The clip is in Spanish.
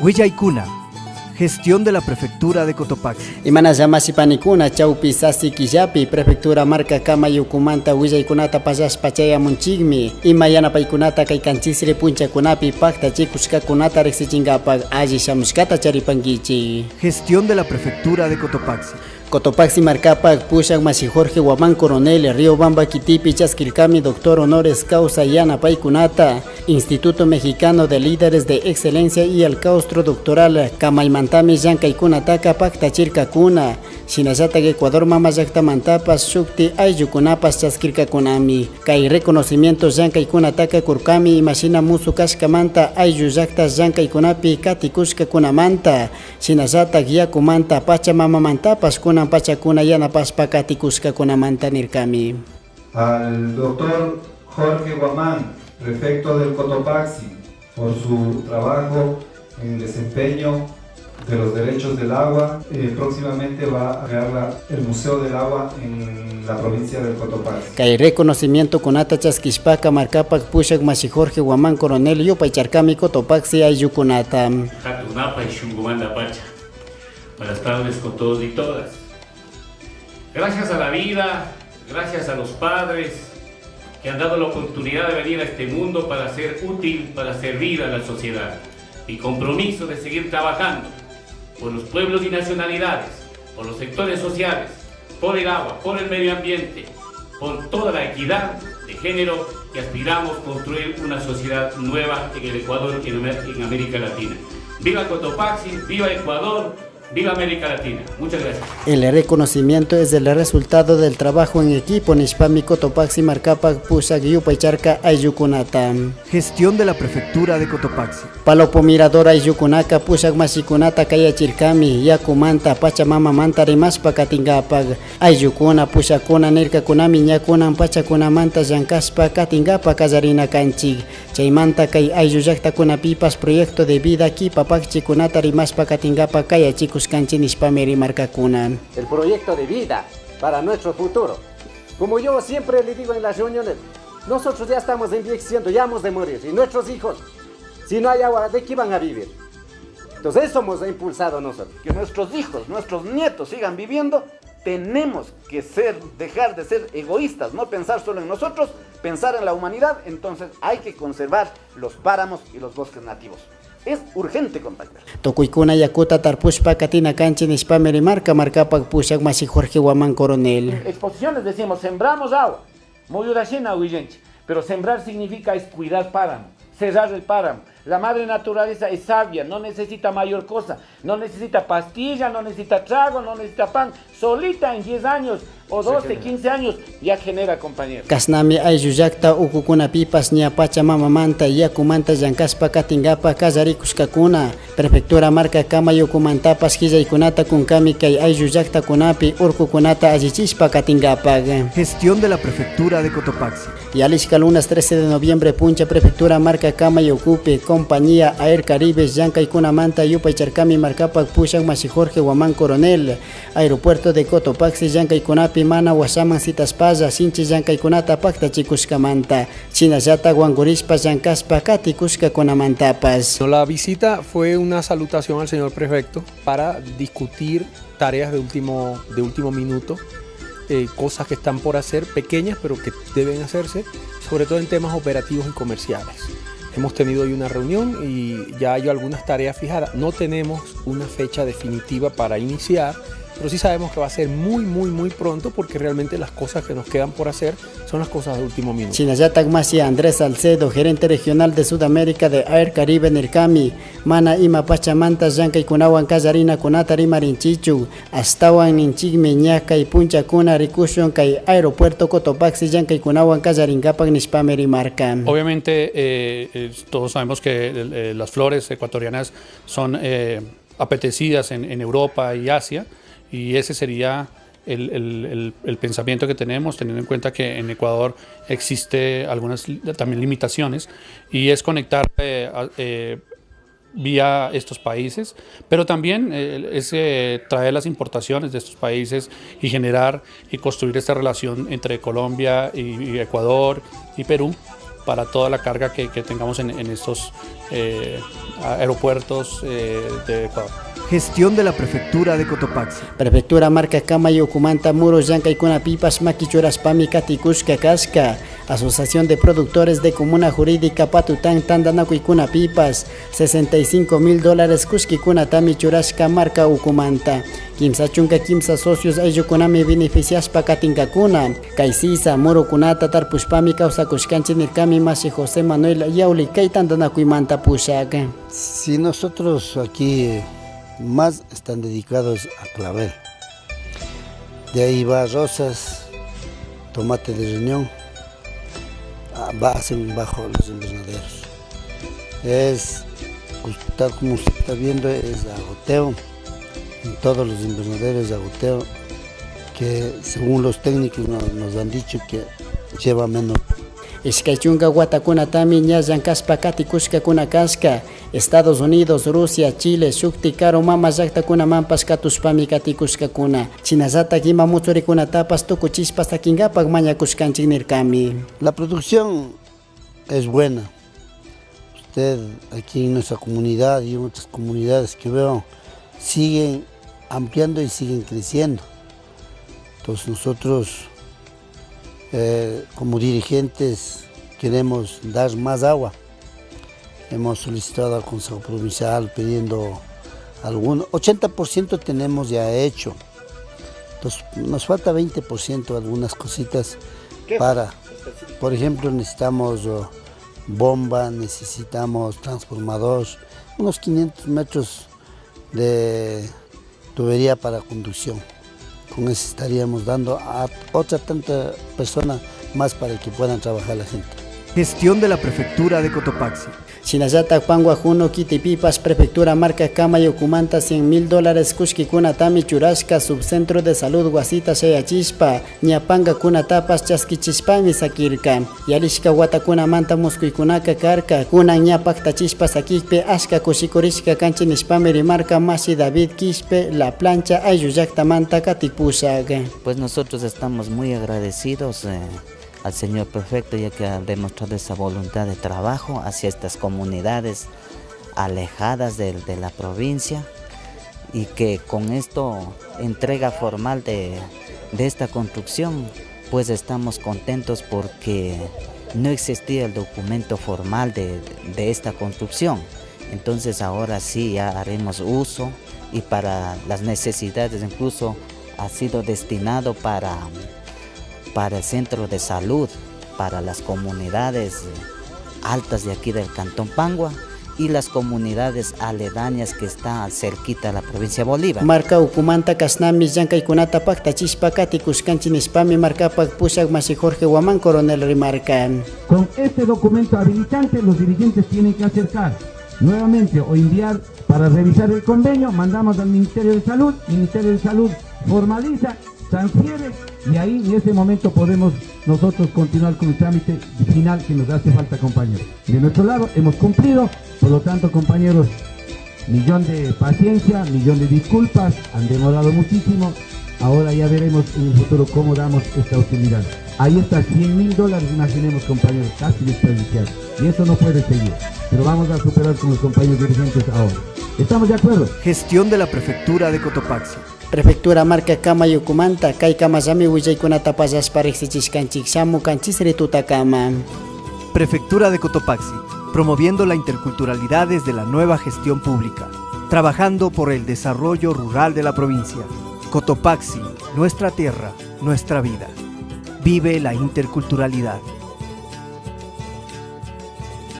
Huillaykuna, gestión de la prefectura de Cotopaxi. Imana llamashipanikuna chawpi sasi killapi prefectura marca Camayucumanta Huillaykunata pasashpachaya munchigmi ima yanapaykunata kay kanchisri punchakunapi pakta chikushkakunata riqsichinkapak alli shamushkata charipankichik. Gestión de la prefectura de Cotopaxi. Cotopaxi marcapac Pushak Masi Jorge Guamán Coronel Riobamba Kitipi Chasquilcami Doctor Honores Causa Yanapaykunata Instituto Mexicano de Líderes de Excelencia y el Claustro Doctoral Kamaymantami Llankaykunataka Paktachirkakuna Shinayatag Ecuador Mama Llaktamantapas Shukti Ayukunapas Chasquilkakunami Kay reconocimiento Llankaykunataka Kurkami Imashina Musu Kashkamanta Ayu Llaktas Llankaykunapi Katikushkakunamanta Shinayatag Yakumanta Pachamamamantapas Kuna Pachakuna Yanapas Pakatikuska Kunamanta Nirkami. Al doctor Jorge Guamán, prefecto del Cotopaxi, por su trabajo en desempeño de los derechos del agua. Próximamente va a crear el Museo del Agua en la provincia del Cotopaxi. Kay reconocimiento Kunata Chaskishpaka Marcapac Pushak Masi Jorge Guamán Coronel Yupaycharkami Cotopaxi Ayukunata. Buenas tardes con todos y todas. Gracias a la vida, gracias a los padres que han dado la oportunidad de venir a este mundo para ser útil, para servir a la sociedad. Mi compromiso de seguir trabajando por los pueblos y nacionalidades, por los sectores sociales, por el agua, por el medio ambiente, por toda la equidad de género que aspiramos a construir una sociedad nueva en el Ecuador y en América Latina. ¡Viva Cotopaxi! ¡Viva Ecuador! ¡Viva América Latina! Muchas gracias. El reconocimiento es el resultado del trabajo en equipo Nishpami Cotopaxi Marcapac Pushak Yupaycharka Ayukunata. Gestión de la prefectura de Cotopaxi. Palopo Miradora Ayukunaka Pushak Masikunata Kayachirkami Yakumanta Pachamama Manta Rimaspa Katingapag Ayukuna Pushakuna Nirkakunami Nyakunan Pachakunamanta Llankaspa Katingapa Kazarina Kanchik Chaymanta Kay Ayuyakta Kunapipas Proyecto de Vida Kipapak Chikunata Rimaspa Katingapa Kayachik el proyecto de vida para nuestro futuro. Como yo siempre le digo en las reuniones, nosotros ya estamos envejeciendo, ya hemos de morir. Y nuestros hijos, si no hay agua, ¿de qué van a vivir? Entonces eso hemos impulsado nosotros. Que nuestros hijos, nuestros nietos sigan viviendo. Tenemos que dejar de ser egoístas, no pensar solo en nosotros, pensar en la humanidad. Entonces hay que conservar los páramos y los bosques nativos. Es urgente, compañeros. Tokuykuna Yakuta Tarpushpa Katina Kanchi Nishpameri Marcapac Pushak Masi Jorge Guamán Coronel. Exposiciones decimos, sembramos agua, Moyurashina Huillenchi, pero sembrar significa es cuidar páramo, cerrar el páramo. La madre naturaleza es sabia, no necesita mayor cosa, no necesita pastilla, no necesita trago, no necesita pan. Solita en 10 años o 12, 15 años ya genera, compañeros. Kasnami ayuyakta ukukuna pipas nia Pachamama Manta Yakumanta Llankaspa Katingapa Kazarikuskakuna. Prefectura marca Camayukumantapas Hillaykunata Kunkami Kay ayuyakta kunapi urkukunata allichishpa Katingapa. Gestión de la prefectura de Cotopaxi. Yalishka lunes 13 de noviembre Puncha Prefectura marca Camayucupi Compañía Air Caribe Llankaycuna Manta Yupaycharkami Marcapac Pushak Masi Jorge Guamán Coronel. Aeropuerto de Cotopaxi Llankaykunapi Mana Wasaman Sitaspaya Sinchi Llankaykunata Pakta Chikushkamanta Chinayata Guangurispa Llankaspa Katikushka Kunamantapas. La visita fue una salutación al señor prefecto para discutir tareas de último minuto, cosas que están por hacer, pequeñas pero que deben hacerse, sobre todo en temas operativos y comerciales. Hemos tenido hoy una reunión y ya hay algunas tareas fijadas. No tenemos una fecha definitiva para iniciar, pero sí sabemos que va a ser muy pronto porque realmente las cosas que nos quedan por hacer son las cosas de último minuto. Chinayatak Masi Andrés Salcedo, gerente regional de Sudamérica de Air Caribe Nirkami, Mana Ima Pachamanta Llankaykunawan Kazarina Kunatari Marinchichu, Astawan Ninchigme Ñaca y Puncha Kuna Rikushon Kay Aeropuerto Cotopaxi Llankaykunawan Kazarinkapak Nishpameri Marca. Obviamente todos sabemos que las flores ecuatorianas son apetecidas en Europa y Asia. Y ese sería el pensamiento que tenemos, teniendo en cuenta que en Ecuador existe algunas también limitaciones, y es conectar vía estos países, pero también es traer las importaciones de estos países y generar y construir esta relación entre Colombia y Ecuador y Perú para toda la carga que tengamos en estos aeropuertos de Ecuador. Gestión de la Prefectura de Cotopaxi. Prefectura marca Camayo Kumanta Muro Llankay Pipas Maquichuras Pami Katikushka Kaska. Asociación de Productores de Comuna Jurídica Patután Tandanakuikuna Pipas. $65,000 Kuskikuna Tami Churashka marca Ukumanta. Kimsa chunka kimsa socios ayukunami beneficiaspa katinkakuna. Kaisisa Muro Kunata Tarpushpami Causa Kushkanchinirkami Masi José Manuel Yauli Kaitandanakuimanta Pushaka. Si nosotros aquí más están dedicados a clavel. De ahí va rosas, tomate de riñón, hacen bajo los invernaderos. Es, tal como usted está viendo, es agoteo. En todos los invernaderos de agoteo, que según los técnicos nos han dicho que lleva menos. Iskaychunga Guatacuna Tami Ñayankaspa Katikushka Kuna Kaska. Estados Unidos, Rusia, Chile, Shukti, Karo, Mama, Yakta Kuna Mampas, Katuspami, Katikushka Kuna. Chinazata, Gima, Mutsuri Kuna Tapas, Tukuchispas, Takingapak, Mañakushkanchinirkami. La producción es buena. Usted aquí en nuestra comunidad y en otras comunidades que veo siguen ampliando y siguen creciendo. Entonces nosotros como dirigentes queremos dar más agua. Hemos solicitado al Consejo Provincial pidiendo 80% tenemos ya hecho. Entonces nos falta 20%, algunas cositas para, por ejemplo, necesitamos bomba, necesitamos transformador, unos 500 metros de tubería para conducción. Con eso estaríamos dando a otra tanta persona más para que puedan trabajar la gente. Gestión de la Prefectura de Cotopaxi. Chinayata Pangua Juno Kitipipas Prefectura marca Camayo Kumanta $100,000 Kushkikuna Tami Churashka Subcentro de Salud Guasita Shayachispa Ñapanga Kuna Tapas Chaskichispami Sakirka Yalishka Watakuna Manta Muskuikunaka Karka Kuna Ñapak Tachispa Sakikpe Ashka Kushikurishka Kanchinispami Rimarca Masi David Quispe La Plancha Ayuyakta Manta Katipushak. Pues nosotros estamos muy agradecidos al señor prefecto, ya que ha demostrado esa voluntad de trabajo hacia estas comunidades alejadas de la provincia, y que con esto entrega formal de esta construcción, pues estamos contentos porque no existía el documento formal de esta construcción. Entonces ahora sí ya haremos uso, y para las necesidades incluso ha sido destinado para el centro de salud, para las comunidades altas de aquí del Cantón Pangua y las comunidades aledañas que están cerquita a la provincia de Bolívar. Marca Ukumanta Kasnami Llankaykunata Paktachispa Katikushkanchinispami Marcapak Pushak Masi Jorge Guamán Coronel Rimarca. Con este documento habilitante los dirigentes tienen que acercar nuevamente o enviar para revisar el convenio, mandamos al Ministerio de Salud, Ministerio de Salud formaliza, transfiere, y ahí en ese momento podemos nosotros continuar con el trámite final que nos hace falta, compañeros. De nuestro lado hemos cumplido, por lo tanto, compañeros, millón de paciencia, millón de disculpas, han demorado muchísimo, ahora ya veremos en el futuro cómo damos esta utilidad. Ahí está, $100,000, imaginemos, compañeros, casi desperdiciado, y eso no puede seguir, pero vamos a superar con los compañeros dirigentes ahora. ¿Estamos de acuerdo? Gestión de la Prefectura de Cotopaxi. Prefectura marca Camayo Kumanta, Kay Kamasami Willaykunata Payaspa Rexichishkanchik Shamu Kanchisri Tutakama. Prefectura de Cotopaxi, promoviendo la interculturalidad desde la nueva gestión pública, trabajando por el desarrollo rural de la provincia. Cotopaxi, nuestra tierra, nuestra vida. Vive la interculturalidad.